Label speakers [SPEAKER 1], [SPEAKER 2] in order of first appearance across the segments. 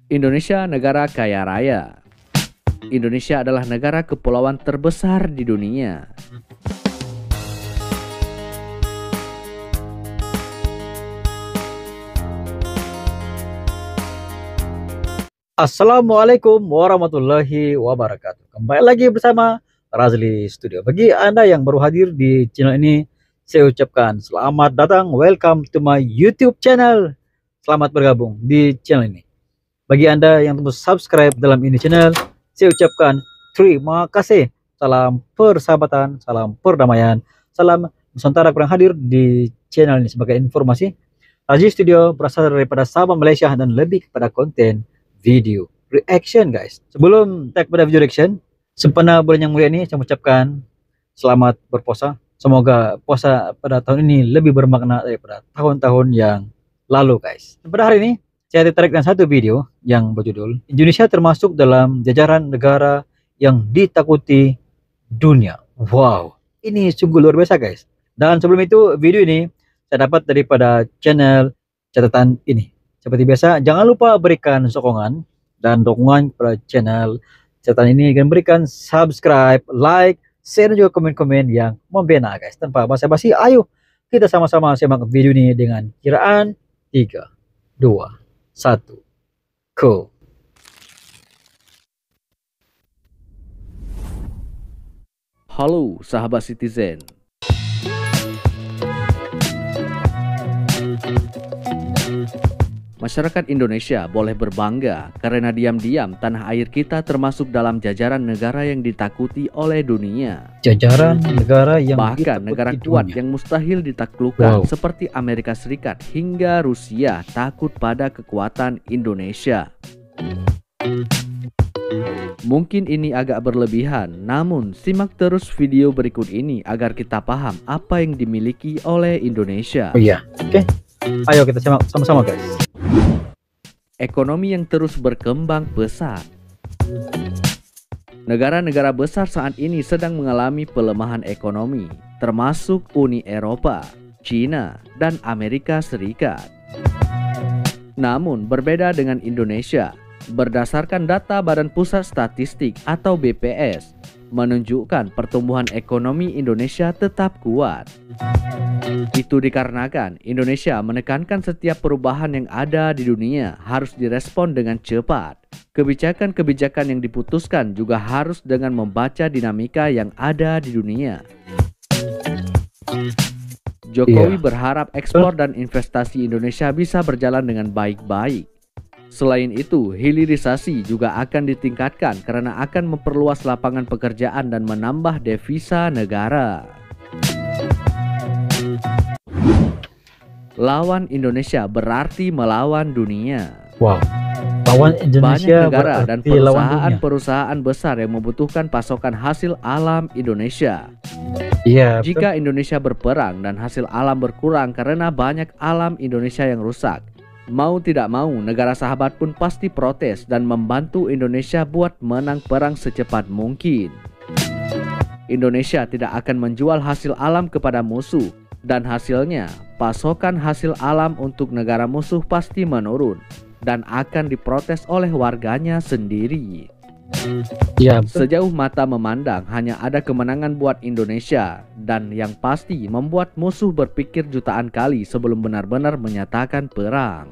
[SPEAKER 1] Indonesia negara kaya raya. Indonesia adalah negara kepulauan terbesar di dunia.
[SPEAKER 2] Assalamualaikum warahmatullahi wabarakatuh. Kembali lagi bersama Razli Studio. Bagi Anda yang baru hadir di channel ini, saya ucapkan selamat datang, welcome to my YouTube channel. Selamat bergabung di channel ini. Bagi Anda yang terus subscribe dalam ini channel, saya ucapkan terima kasih. Salam persahabatan, salam perdamaian, salam Nusantara kurang hadir di channel ini. Sebagai informasi, Razli Studio berasal daripada Sabah, Malaysia dan lebih kepada konten video reaction, guys. Sebelum tag pada video reaction, sempena bulan yang mulia ini, saya mengucapkan selamat berpuasa. Semoga puasa pada tahun ini lebih bermakna daripada tahun-tahun yang lalu, guys. Pada hari ini saya tertarik dengan satu video yang berjudul Indonesia termasuk dalam jajaran negara yang ditakuti dunia. Wow, ini sungguh luar biasa, guys. Dan sebelum itu, video ini saya dapat daripada channel catatan ini. Seperti biasa, jangan lupa berikan sokongan dan dukungan kepada channel catatan ini dan berikan subscribe, like, share, dan juga komen-komen yang membina, guys. Tanpa basa-basi, ayo kita sama-sama simak video ini dengan kiraan 3, 2, 1, go.
[SPEAKER 1] Halo sahabat Citizen. Masyarakat Indonesia boleh berbangga karena diam-diam tanah air kita termasuk dalam jajaran negara yang ditakuti oleh dunia.
[SPEAKER 2] Jajaran negara yang
[SPEAKER 1] bahkan negara kuat yang mustahil ditaklukkan seperti Amerika Serikat hingga Rusia takut pada kekuatan Indonesia. Mungkin ini agak berlebihan, namun simak terus video berikut ini agar kita paham apa yang dimiliki oleh Indonesia.
[SPEAKER 2] Oh iya, oke. Ayo kita simak sama-sama, guys.
[SPEAKER 1] Ekonomi yang terus berkembang pesat. Negara-negara besar saat ini sedang mengalami pelemahan ekonomi, termasuk Uni Eropa, China, dan Amerika Serikat. Namun berbeda dengan Indonesia, berdasarkan data Badan Pusat Statistik atau BPS, menunjukkan pertumbuhan ekonomi Indonesia tetap kuat. Itu dikarenakan Indonesia menekankan setiap perubahan yang ada di dunia harus direspon dengan cepat. Kebijakan-kebijakan yang diputuskan juga harus dengan membaca dinamika yang ada di dunia. Jokowi berharap ekspor dan investasi Indonesia bisa berjalan dengan baik-baik. Selain itu, hilirisasi juga akan ditingkatkan karena akan memperluas lapangan pekerjaan dan menambah devisa negara. Lawan Indonesia berarti melawan dunia.
[SPEAKER 2] Wow, lawan Indonesia
[SPEAKER 1] banyak negara dan
[SPEAKER 2] perusahaan
[SPEAKER 1] perusahaan besar yang membutuhkan pasokan hasil alam Indonesia.
[SPEAKER 2] Iya.
[SPEAKER 1] Jika Indonesia berperang dan hasil alam berkurang karena banyak alam Indonesia yang rusak, mau tidak mau negara sahabat pun pasti protes dan membantu Indonesia buat menang perang secepat mungkin. Indonesia tidak akan menjual hasil alam kepada musuh, dan hasilnya pasokan hasil alam untuk negara musuh pasti menurun dan akan diprotes oleh warganya sendiri.
[SPEAKER 2] Ya,
[SPEAKER 1] sejauh mata memandang hanya ada kemenangan buat Indonesia, dan yang pasti membuat musuh berpikir jutaan kali sebelum benar-benar menyatakan perang.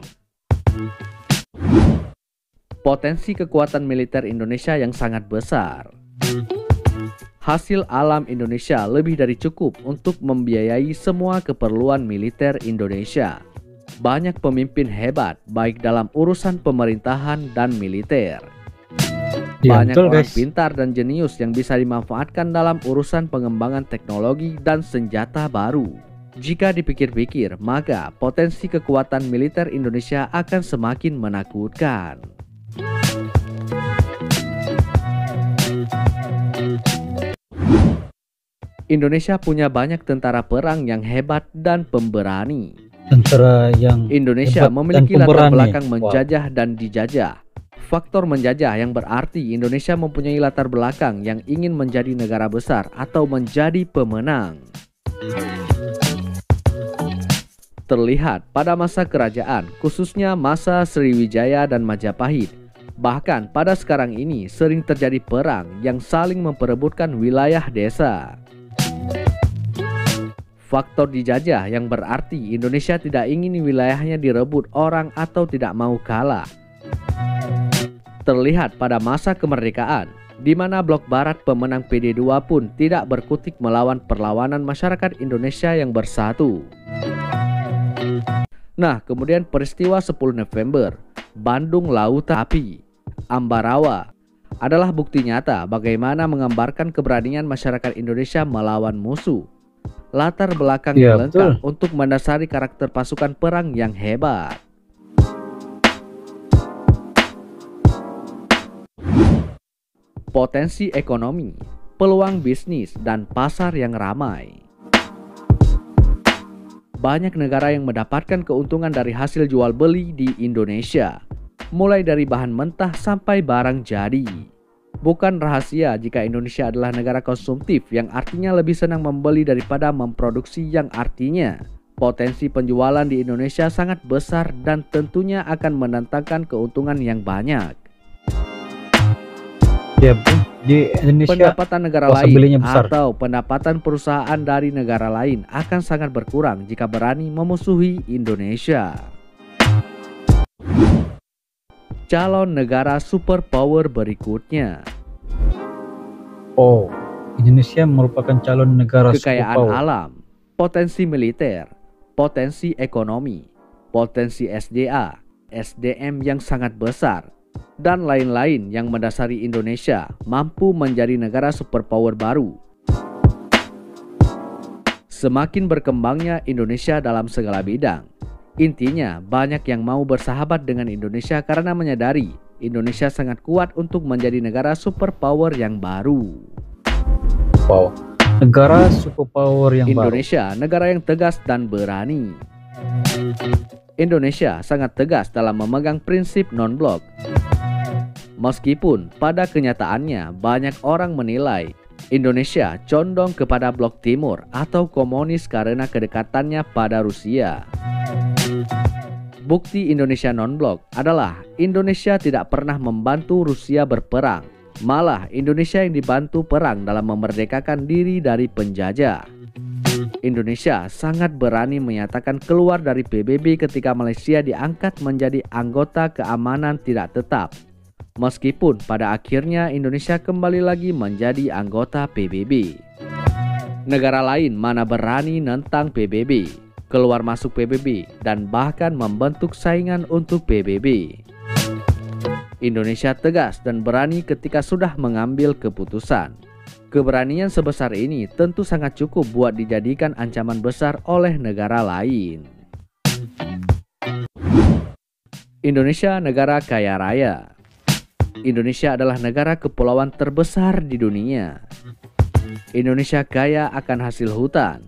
[SPEAKER 1] Potensi kekuatan militer Indonesia yang sangat besar. Hasil alam Indonesia lebih dari cukup untuk membiayai semua keperluan militer Indonesia. Banyak pemimpin hebat baik dalam urusan pemerintahan dan militer. Banyak orang pintar dan jenius yang bisa dimanfaatkan dalam urusan pengembangan teknologi dan senjata baru. Jika dipikir-pikir, maka potensi kekuatan militer Indonesia akan semakin menakutkan. Indonesia punya banyak tentara perang yang hebat dan pemberani. Indonesia memiliki latar belakang menjajah dan dijajah. Faktor menjajah yang berarti Indonesia mempunyai latar belakang yang ingin menjadi negara besar atau menjadi pemenang. terlihat pada masa kerajaan, khususnya masa Sriwijaya dan Majapahit, Bahkan pada sekarang ini sering terjadi perang yang saling memperebutkan wilayah desa. Faktor dijajah yang berarti Indonesia tidak ingin wilayahnya direbut orang atau tidak mau kalah. Terlihat pada masa kemerdekaan, di mana blok barat pemenang PD2 pun tidak berkutik melawan perlawanan masyarakat Indonesia yang bersatu. Nah, kemudian peristiwa 10 November, Bandung Lautan Api, Ambarawa, adalah bukti nyata bagaimana menggambarkan keberanian masyarakat Indonesia melawan musuh. Latar belakang yang lengkap untuk mendasari karakter pasukan perang yang hebat. Potensi ekonomi, peluang bisnis, dan pasar yang ramai. Banyak negara yang mendapatkan keuntungan dari hasil jual beli di Indonesia, mulai dari bahan mentah sampai barang jadi. Bukan rahasia jika Indonesia adalah negara konsumtif yang artinya lebih senang membeli daripada memproduksi, yang artinya potensi penjualan di Indonesia sangat besar dan tentunya akan mendatangkan keuntungan yang banyak.
[SPEAKER 2] Ya, di Indonesia
[SPEAKER 1] pendapatan negara lain atau pendapatan perusahaan dari negara lain akan sangat berkurang jika berani memusuhi Indonesia. Calon negara superpower berikutnya.
[SPEAKER 2] Oh, Indonesia merupakan calon negara
[SPEAKER 1] kekayaan
[SPEAKER 2] superpower.
[SPEAKER 1] alam, potensi militer, potensi ekonomi, potensi SDA, SDM yang sangat besar, dan lain-lain yang mendasari Indonesia mampu menjadi negara superpower baru. Semakin berkembangnya Indonesia dalam segala bidang, intinya banyak yang mau bersahabat dengan Indonesia karena menyadari Indonesia sangat kuat untuk menjadi negara superpower yang baru.
[SPEAKER 2] Wow, negara superpower yang
[SPEAKER 1] Indonesia, negara yang tegas dan berani. Indonesia sangat tegas dalam memegang prinsip non-blok. Meskipun pada kenyataannya banyak orang menilai Indonesia condong kepada blok timur atau komunis karena kedekatannya pada Rusia. Bukti Indonesia non-blok adalah Indonesia tidak pernah membantu Rusia berperang. Malah Indonesia yang dibantu perang dalam memerdekakan diri dari penjajah. Indonesia sangat berani menyatakan keluar dari PBB ketika Malaysia diangkat menjadi anggota keamanan tidak tetap. Meskipun pada akhirnya Indonesia kembali lagi menjadi anggota PBB. Negara lain mana berani nentang PBB, keluar masuk PBB, dan bahkan membentuk saingan untuk PBB. Indonesia tegas dan berani ketika sudah mengambil keputusan. Keberanian sebesar ini tentu sangat cukup buat dijadikan ancaman besar oleh negara lain. Indonesia negara kaya raya. Indonesia adalah negara kepulauan terbesar di dunia. Indonesia kaya akan hasil hutan.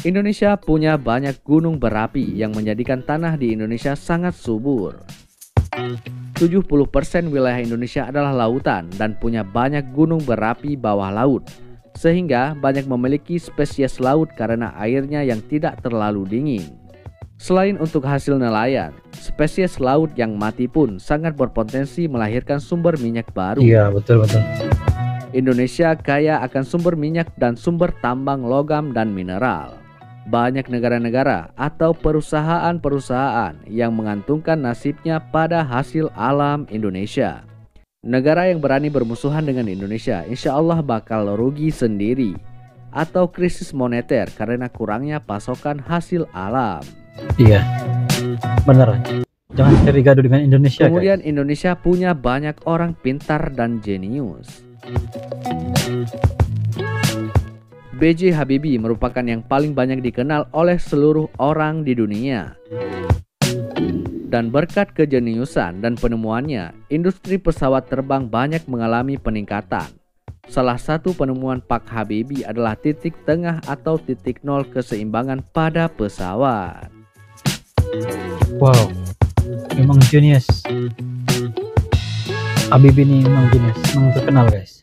[SPEAKER 1] Indonesia punya banyak gunung berapi yang menjadikan tanah di Indonesia sangat subur. 70% wilayah Indonesia adalah lautan dan punya banyak gunung berapi bawah laut, sehingga banyak memiliki spesies laut karena airnya yang tidak terlalu dingin. Selain untuk hasil nelayan, spesies laut yang mati pun sangat berpotensi melahirkan sumber minyak baru.
[SPEAKER 2] Iya, betul-betul.
[SPEAKER 1] Indonesia kaya akan sumber minyak dan sumber tambang logam dan mineral. Banyak negara-negara atau perusahaan-perusahaan yang mengantungkan nasibnya pada hasil alam Indonesia. Negara yang berani bermusuhan dengan Indonesia insya Allah bakal rugi sendiri atau krisis moneter karena kurangnya pasokan hasil alam.
[SPEAKER 2] Iya, benar. Jangan cari gaduh dengan Indonesia.
[SPEAKER 1] Kemudian Indonesia punya banyak orang pintar dan jenius. B.J. Habibie merupakan yang paling banyak dikenal oleh seluruh orang di dunia. Dan berkat kejeniusan dan penemuannya, industri pesawat terbang banyak mengalami peningkatan. Salah satu penemuan Pak Habibie adalah titik tengah atau titik nol keseimbangan pada pesawat.
[SPEAKER 2] Wow, memang genius. Habibie ini memang genius, memang terkenal guys.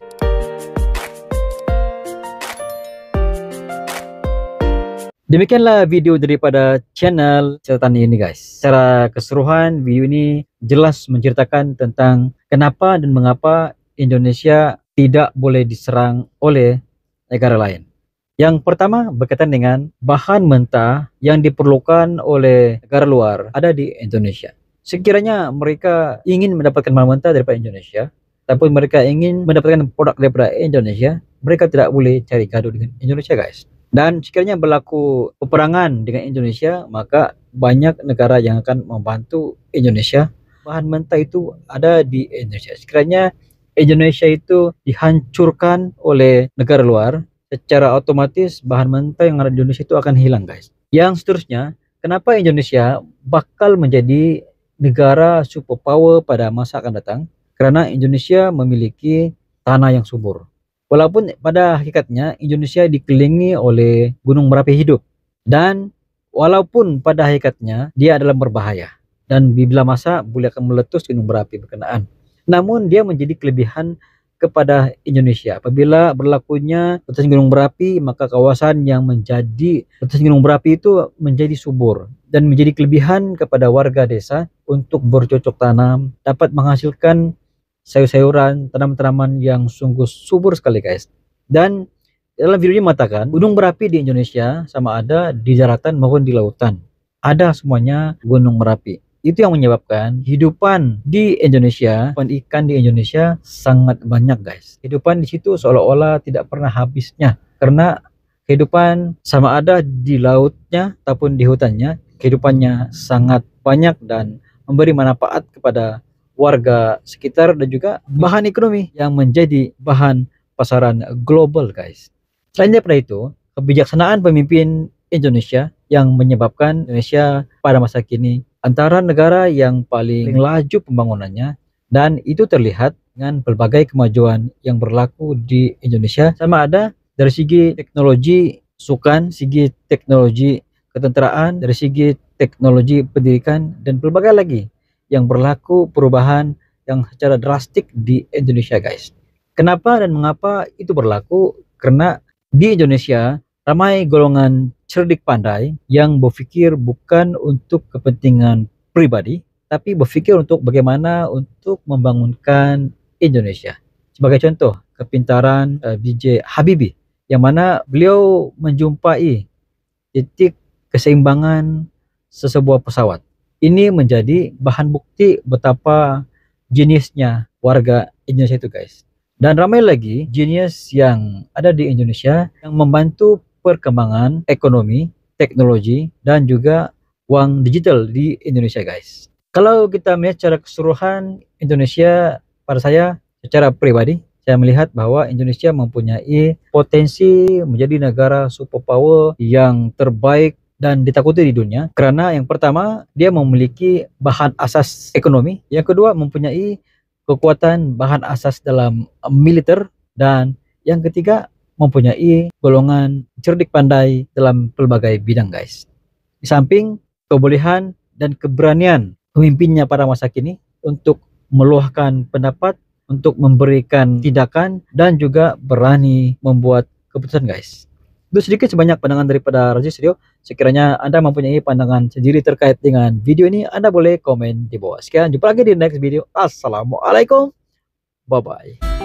[SPEAKER 2] Demikianlah video daripada channel catatan ini guys. Secara keseluruhan video ini jelas menceritakan tentang kenapa dan mengapa Indonesia tidak boleh diserang oleh negara lain. Yang pertama berkaitan dengan bahan mentah yang diperlukan oleh negara luar ada di Indonesia. Sekiranya mereka ingin mendapatkan bahan mentah daripada Indonesia, ataupun mereka ingin mendapatkan produk daripada Indonesia, mereka tidak boleh cari gaduh dengan Indonesia guys. Dan sekiranya berlaku peperangan dengan Indonesia, maka banyak negara yang akan membantu Indonesia. Bahan mentah itu ada di Indonesia. Sekiranya Indonesia itu dihancurkan oleh negara luar, secara otomatis bahan mentah yang ada di Indonesia itu akan hilang guys. Yang seterusnya, kenapa Indonesia bakal menjadi negara superpower pada masa akan datang? Karena Indonesia memiliki tanah yang subur. Walaupun pada hakikatnya Indonesia dikelilingi oleh gunung berapi hidup, dan walaupun pada hakikatnya dia adalah berbahaya dan bila masa boleh akan meletus gunung berapi berkenaan, namun dia menjadi kelebihan kepada Indonesia. Apabila berlakunya letusan gunung berapi, maka kawasan yang menjadi letusan gunung berapi itu menjadi subur dan menjadi kelebihan kepada warga desa untuk bercocok tanam, dapat menghasilkan sayur-sayuran, tanam-tanaman yang sungguh subur sekali guys. Dan dalam video ini mengatakan gunung berapi di Indonesia sama ada di daratan maupun di lautan, ada semuanya gunung berapi. Itu yang menyebabkan kehidupan di Indonesia, ikan di Indonesia sangat banyak guys. Kehidupan di situ seolah-olah tidak pernah habisnya, karena kehidupan sama ada di lautnya ataupun di hutannya, kehidupannya sangat banyak dan memberi manfaat kepada warga sekitar dan juga bahan ekonomi yang menjadi bahan pasaran global guys. Selain daripada itu, kebijaksanaan pemimpin Indonesia yang menyebabkan Indonesia pada masa kini antara negara yang paling laju pembangunannya, dan itu terlihat dengan berbagai kemajuan yang berlaku di Indonesia, sama ada dari segi teknologi sukan, segi teknologi ketenteraan, dari segi teknologi pendidikan, dan berbagai lagi yang berlaku perubahan yang secara drastik di Indonesia guys. Kenapa dan mengapa itu berlaku? Karena di Indonesia ramai golongan cerdik pandai yang berpikir bukan untuk kepentingan pribadi, tapi berpikir untuk bagaimana untuk membangunkan Indonesia. Sebagai contoh, kepintaran B.J. Habibie, yang mana beliau menjumpai titik keseimbangan sesebuah pesawat. Ini menjadi bahan bukti betapa jeniusnya warga Indonesia itu guys. Dan ramai lagi jenius yang ada di Indonesia yang membantu perkembangan ekonomi, teknologi, dan juga uang digital di Indonesia guys. Kalau kita melihat secara keseluruhan Indonesia, pada saya secara pribadi, saya melihat bahwa Indonesia mempunyai potensi menjadi negara superpower yang terbaik dan ditakuti di dunia, karena yang pertama dia memiliki bahan asas ekonomi, yang kedua mempunyai kekuatan bahan asas dalam militer, dan yang ketiga mempunyai golongan cerdik pandai dalam pelbagai bidang guys. Di samping kebolehan dan keberanian pemimpinnya pada masa kini untuk meluahkan pendapat, untuk memberikan tindakan, dan juga berani membuat keputusan guys. Itu sedikit sebanyak pandangan daripada Razli Studio. Sekiranya Anda mempunyai pandangan sendiri terkait dengan video ini, Anda boleh komen di bawah. Sekian, jumpa lagi di next video. Assalamualaikum. Bye-bye.